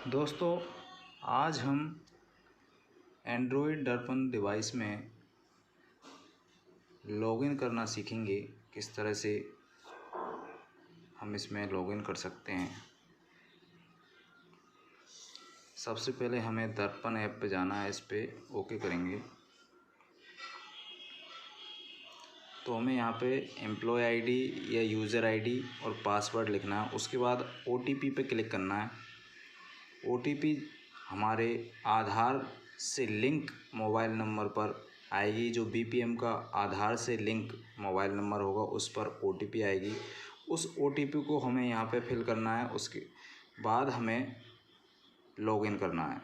दोस्तों, आज हम एंड्रॉयड दर्पण डिवाइस में लॉगिन करना सीखेंगे। किस तरह से हम इसमें लॉगिन कर सकते हैं। सबसे पहले हमें दर्पण ऐप पे जाना है, इस पे ओके करेंगे तो हमें यहाँ पे एम्प्लॉय आईडी या यूज़र आईडी और पासवर्ड लिखना है। उसके बाद ओटीपी पे क्लिक करना है। ओटीपी हमारे आधार से लिंक मोबाइल नंबर पर आएगी। जो बीपीएम का आधार से लिंक मोबाइल नंबर होगा उस पर ओटीपी आएगी। उस ओटीपी को हमें यहाँ पे फिल करना है। उसके बाद हमें लॉगिन करना है।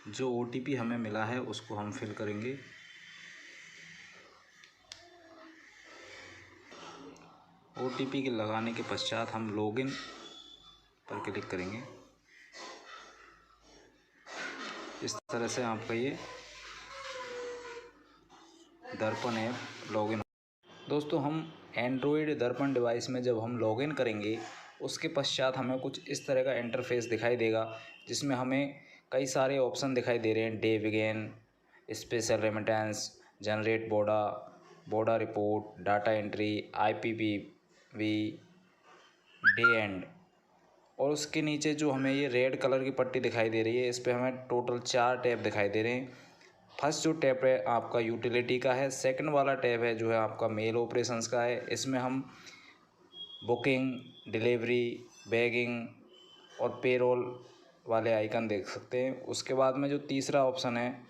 जो ओटीपी हमें मिला है उसको हम फिल करेंगे। ओटीपी के लगाने के पश्चात हम लॉगिन पर क्लिक करेंगे। इस तरह से आपका ये दर्पण ऐप लॉगिन। दोस्तों, हम एंड्रॉयड दर्पण डिवाइस में जब हम लॉगिन करेंगे उसके पश्चात हमें कुछ इस तरह का इंटरफेस दिखाई देगा, जिसमें हमें कई सारे ऑप्शन दिखाई दे रहे हैं। Day begin, special remittance, generate बोडा report, data entry, IPPV, day end. और उसके नीचे जो हमें ये रेड कलर की पट्टी दिखाई दे रही है, इस पर हमें टोटल 4 टैब दिखाई दे रहे हैं। फर्स्ट जो टैब है आपका यूटिलिटी का है। सेकंड वाला टैब है जो है आपका मेल ऑपरेशंस का है। इसमें हम बुकिंग, डिलीवरी, बैगिंग और पेरोल वाले आइकन देख सकते हैं। उसके बाद में जो तीसरा ऑप्शन है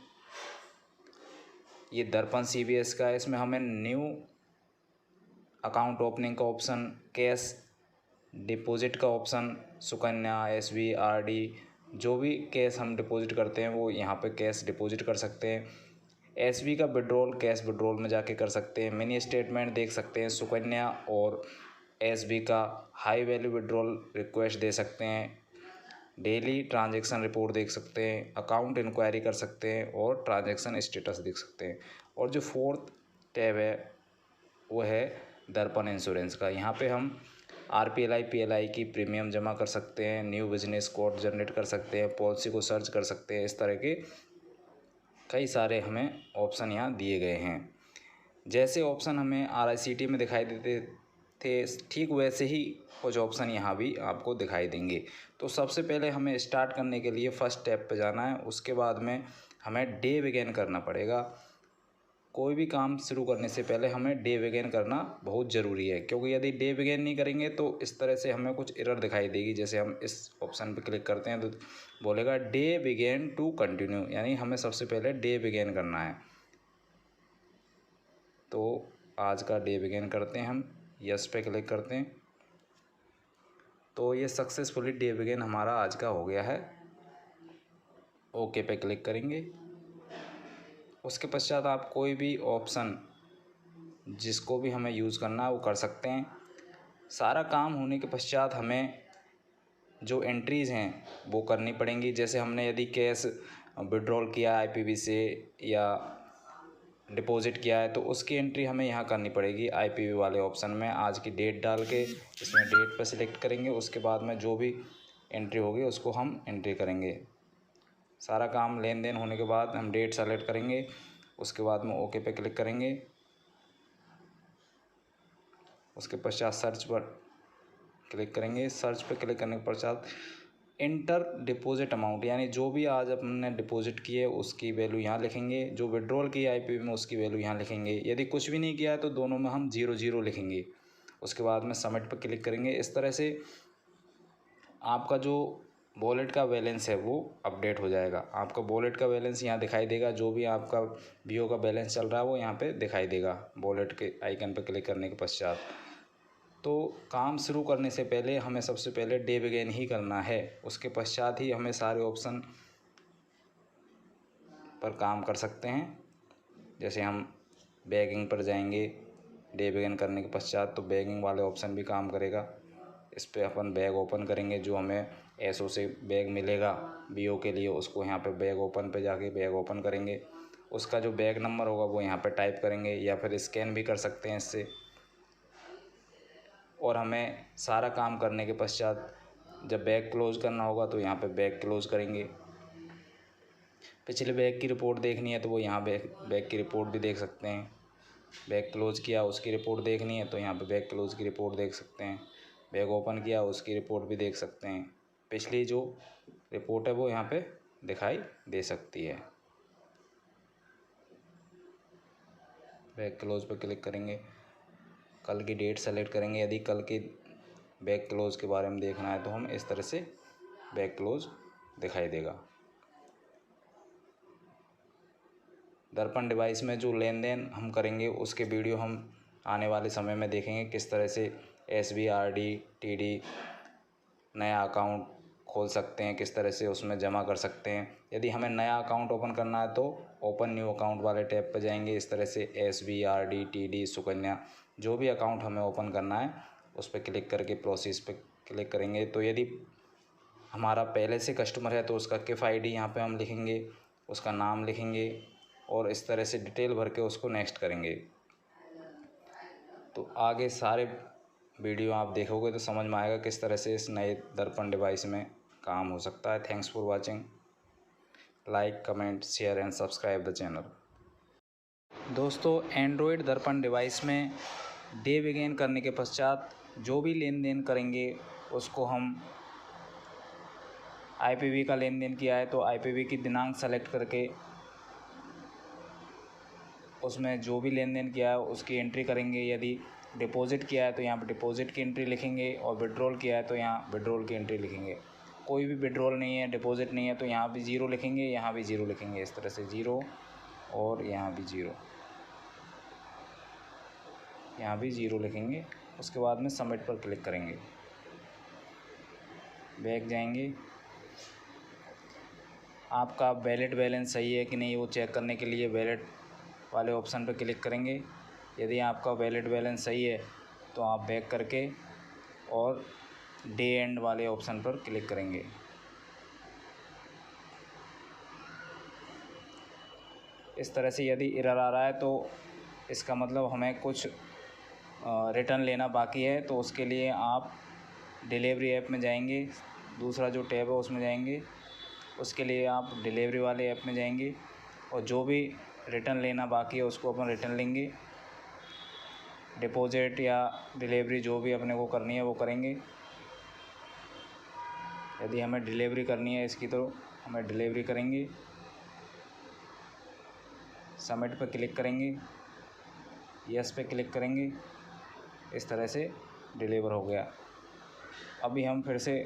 ये दर्पण CBS का है। इसमें हमें न्यू अकाउंट ओपनिंग का ऑप्शन, कैश डिपॉजिट का ऑप्शन, सुकन्या, SB, RD, जो भी कैश हम डिपॉजिट करते हैं वो यहाँ पे कैश डिपॉजिट कर सकते हैं। SB का विड्रॉल कैश विड्रॉल में जाके कर सकते हैं। मिनी स्टेटमेंट देख सकते हैं। सुकन्या और SB का हाई वैल्यू विड्रॉल रिक्वेस्ट दे सकते हैं। डेली ट्रांजैक्शन रिपोर्ट देख सकते हैं। अकाउंट इंक्वायरी कर सकते हैं और ट्रांजैक्शन स्टेटस देख सकते हैं। और जो फोर्थ टैब है वो है दर्पण इंश्योरेंस का। यहाँ पे हम RPLI PLI की प्रीमियम जमा कर सकते हैं। न्यू बिजनेस कोड जनरेट कर सकते हैं। पॉलिसी को सर्च कर सकते हैं। इस तरह के कई सारे हमें ऑप्शन यहाँ दिए गए हैं। जैसे ऑप्शन हमें RICT में दिखाई देते थे, ठीक वैसे ही कुछ ऑप्शन यहाँ भी आपको दिखाई देंगे। तो सबसे पहले हमें स्टार्ट करने के लिए फर्स्ट टैब पे जाना है। उसके बाद में हमें डे बिगेन करना पड़ेगा। कोई भी काम शुरू करने से पहले हमें डे बिगेन करना बहुत ज़रूरी है, क्योंकि यदि डे बिगेन नहीं करेंगे तो इस तरह से हमें कुछ एरर दिखाई देगी। जैसे हम इस ऑप्शन पे क्लिक करते हैं तो बोलेगा डे बिगेन टू कंटिन्यू, यानी हमें सबसे पहले डे बिगेन करना है। तो आज का डे बिगेन करते हैं हम, यस पे क्लिक करते हैं तो ये सक्सेसफुली डे बिगेन हमारा आज का हो गया है। ओके पे क्लिक करेंगे। उसके पश्चात आप कोई भी ऑप्शन जिसको भी हमें यूज़ करना है वो कर सकते हैं। सारा काम होने के पश्चात हमें जो एंट्रीज़ हैं वो करनी पड़ेंगी। जैसे हमने यदि कैश विड्रॉल किया IPV से या डिपॉजिट किया है तो उसकी एंट्री हमें यहाँ करनी पड़ेगी IPV वाले ऑप्शन में। आज की डेट डाल के इसमें डेट पर सिलेक्ट करेंगे। उसके बाद में जो भी एंट्री होगी उसको हम एंट्री करेंगे। सारा काम लेन देन होने के बाद हम डेट सेलेक्ट करेंगे। उसके बाद में ओके पे क्लिक करेंगे। उसके पश्चात सर्च पर क्लिक करेंगे। सर्च पे क्लिक करने के पश्चात इंटर डिपॉजिट अमाउंट, यानी जो भी आज हमने डिपॉजिट किए उसकी वैल्यू यहाँ लिखेंगे। जो विड्रॉल की IPV में उसकी वैल्यू यहाँ लिखेंगे। यदि कुछ भी नहीं किया है तो दोनों में हम 0 लिखेंगे। उसके बाद में सबमिट पर क्लिक करेंगे। इस तरह से आपका जो वॉलेट का बैलेंस है वो अपडेट हो जाएगा। आपका वॉलेट का बैलेंस यहाँ दिखाई देगा। जो भी आपका BO का बैलेंस चल रहा है वो यहाँ पे दिखाई देगा वॉलेट के आइकन पर क्लिक करने के पश्चात। तो काम शुरू करने से पहले हमें सबसे पहले डे बिगेन ही करना है। उसके पश्चात ही हमें सारे ऑप्शन पर काम कर सकते हैं। जैसे हम बैगिंग पर जाएंगे डे बिगेन करने के पश्चात, तो बैगिंग वाले ऑप्शन भी काम करेगा। इस पर अपन बैग ओपन करेंगे। जो हमें SO से बैग मिलेगा BO के लिए, उसको यहाँ पे बैग ओपन पे जाके बैग ओपन करेंगे। उसका जो बैग नंबर होगा वो यहाँ पे टाइप करेंगे या फिर स्कैन भी कर सकते हैं इससे। और हमें सारा काम करने के पश्चात जब बैग क्लोज़ करना होगा तो यहाँ पे बैग क्लोज़ करेंगे। पिछले बैग की रिपोर्ट देखनी है तो वो यहाँ बैग की रिपोर्ट भी देख सकते हैं। बैग क्लोज़ किया उसकी रिपोर्ट देखनी है तो यहाँ पे बैग क्लोज़ की रिपोर्ट देख सकते हैं। बैग ओपन किया उसकी रिपोर्ट भी देख सकते हैं। पिछली जो रिपोर्ट है वो यहाँ पे दिखाई दे सकती है। बैग क्लोज़ पर क्लिक करेंगे, कल की डेट सेलेक्ट करेंगे। यदि कल के बैग क्लोज़ के बारे में देखना है तो हम इस तरह से बैग क्लोज़ दिखाई देगा। दर्पण डिवाइस में जो लेन देन हम करेंगे उसके वीडियो हम आने वाले समय में देखेंगे, किस तरह से SB RD TD नया अकाउंट खोल सकते हैं, किस तरह से उसमें जमा कर सकते हैं। यदि हमें नया अकाउंट ओपन करना है तो ओपन न्यू अकाउंट वाले टैब पर जाएंगे। इस तरह से SB RD TD सुकन्या जो भी अकाउंट हमें ओपन करना है उस पर क्लिक करके प्रोसेस पे क्लिक करेंगे। तो यदि हमारा पहले से कस्टमर है तो उसका KIF ID यहाँ पे हम लिखेंगे, उसका नाम लिखेंगे और इस तरह से डिटेल भर के उसको नेक्स्ट करेंगे। तो आगे सारे वीडियो आप देखोगे तो समझ में आएगा किस तरह से इस नए दर्पण डिवाइस में काम हो सकता है। Thanks for watching. Like comment share and subscribe the channel. दोस्तों, एंड्रॉयड दर्पण डिवाइस में डे बिगेन करने के पश्चात जो भी लेन देन करेंगे उसको हम IPV का लेन देन किया है तो IPV की दिनांक सेलेक्ट करके उसमें जो भी लेन देन किया है उसकी एंट्री करेंगे। यदि डिपॉजिट किया है तो यहाँ पर डिपॉजिट की एंट्री लिखेंगे और विड्रॉल किया है तो यहाँ विड्रॉल की एंट्री लिखेंगे। कोई भी विड्रॉल नहीं है, डिपॉजिट नहीं है तो यहाँ भी 0 लिखेंगे, यहाँ भी 0 लिखेंगे। इस तरह से 0 और यहाँ भी 0, यहाँ भी 0 लिखेंगे। उसके बाद में सबमिट पर क्लिक करेंगे। बैक जाएंगे, आपका वैलिड बैलेंस सही है कि नहीं वो चेक करने के लिए वैलिड वाले ऑप्शन पर क्लिक करेंगे। यदि आपका वैलिड बैलेंस सही है तो आप बैक करके और डे एंड वाले ऑप्शन पर क्लिक करेंगे। इस तरह से यदि एरर आ रहा है तो इसका मतलब हमें कुछ रिटर्न लेना बाकी है। तो उसके लिए आप डिलीवरी ऐप में जाएंगे, दूसरा जो टैब है उसमें जाएंगे। उसके लिए आप डिलीवरी वाले ऐप में जाएंगे और जो भी रिटर्न लेना बाकी है उसको अपन रिटर्न लेंगे। डिपॉजिट या डिलीवरी जो भी अपने को करनी है वो करेंगे। यदि हमें डिलीवरी करनी है इसकी तो हमें डिलीवरी करेंगे। सबमिट पर क्लिक करेंगे, यस पे क्लिक करेंगे। इस तरह से डिलीवर हो गया। अभी हम फिर से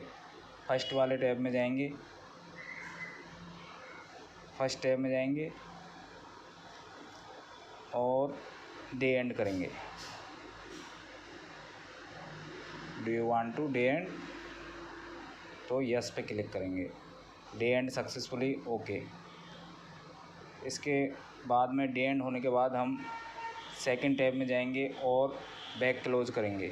फर्स्ट वाले टैब में जाएंगे। फर्स्ट टैब में जाएंगे और डे एंड करेंगे। Do you want to day end, तो यस पे क्लिक करेंगे। Day end successfully okay. इसके बाद में डे एंड होने के बाद हम सेकंड टैब में जाएंगे और बैग क्लोज करेंगे।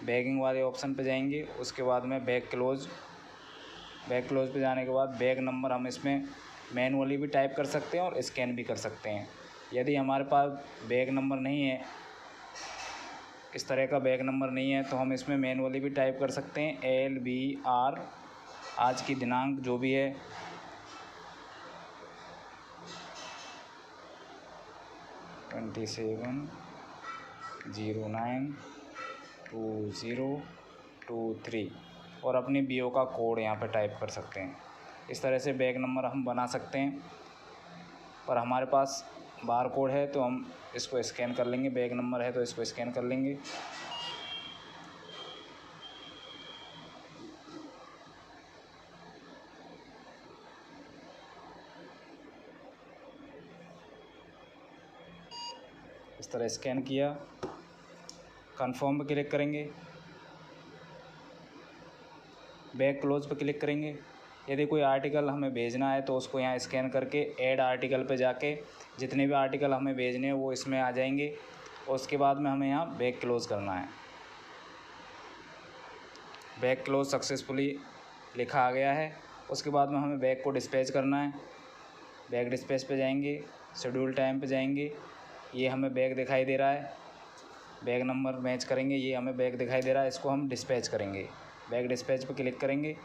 बैगिंग वाले ऑप्शन पे जाएंगे। उसके बाद में बैग क्लोज पे जाने के बाद बैग नंबर हम इसमें मैनुअली भी टाइप कर सकते हैं और स्कैन भी कर सकते हैं। यदि हमारे पास बैग नंबर नहीं है, इस तरह का बैग नंबर नहीं है, तो हम इसमें मैनुअली भी टाइप कर सकते हैं LBR, आज की दिनांक जो भी है 27/09/2023 और अपनी BO का कोड यहाँ पर टाइप कर सकते हैं। इस तरह से बैग नंबर हम बना सकते हैं। पर हमारे पास बार कोड है तो हम इसको स्कैन कर लेंगे। बैग नंबर है तो इसको स्कैन कर लेंगे। इस तरह स्कैन किया, कंफर्म पे क्लिक करेंगे, बैग क्लोज पे क्लिक करेंगे। यदि कोई आर्टिकल हमें भेजना है तो उसको यहाँ स्कैन करके ऐड आर्टिकल पे जाके जितने भी आर्टिकल हमें भेजने हैं वो इसमें आ जाएंगे। और उसके बाद में हमें यहाँ बैग क्लोज़ करना है। बैग क्लोज सक्सेसफुली लिखा आ गया है। उसके बाद में हमें बैग को डिस्पैच करना है। बैग डिस्पैच पे जाएंगे, शेड्यूल टाइम पे जाएंगे। ये हमें बैग दिखाई दे रहा है, बैग नंबर मैच करेंगे, ये हमें बैग दिखाई दे रहा है, इसको हम डिस्पैच करेंगे। बैक डिस्पैच पर क्लिक करेंगे,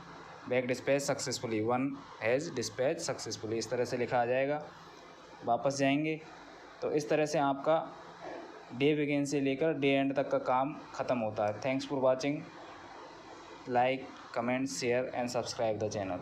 back dispatch successfully, one has dispatch successfully, इस तरह से लिखा आ जाएगा। वापस जाएंगे तो इस तरह से आपका डे बिगिन से लेकर डे एंड तक का काम ख़त्म होता है। Thanks for watching, like, comment, share and subscribe the channel.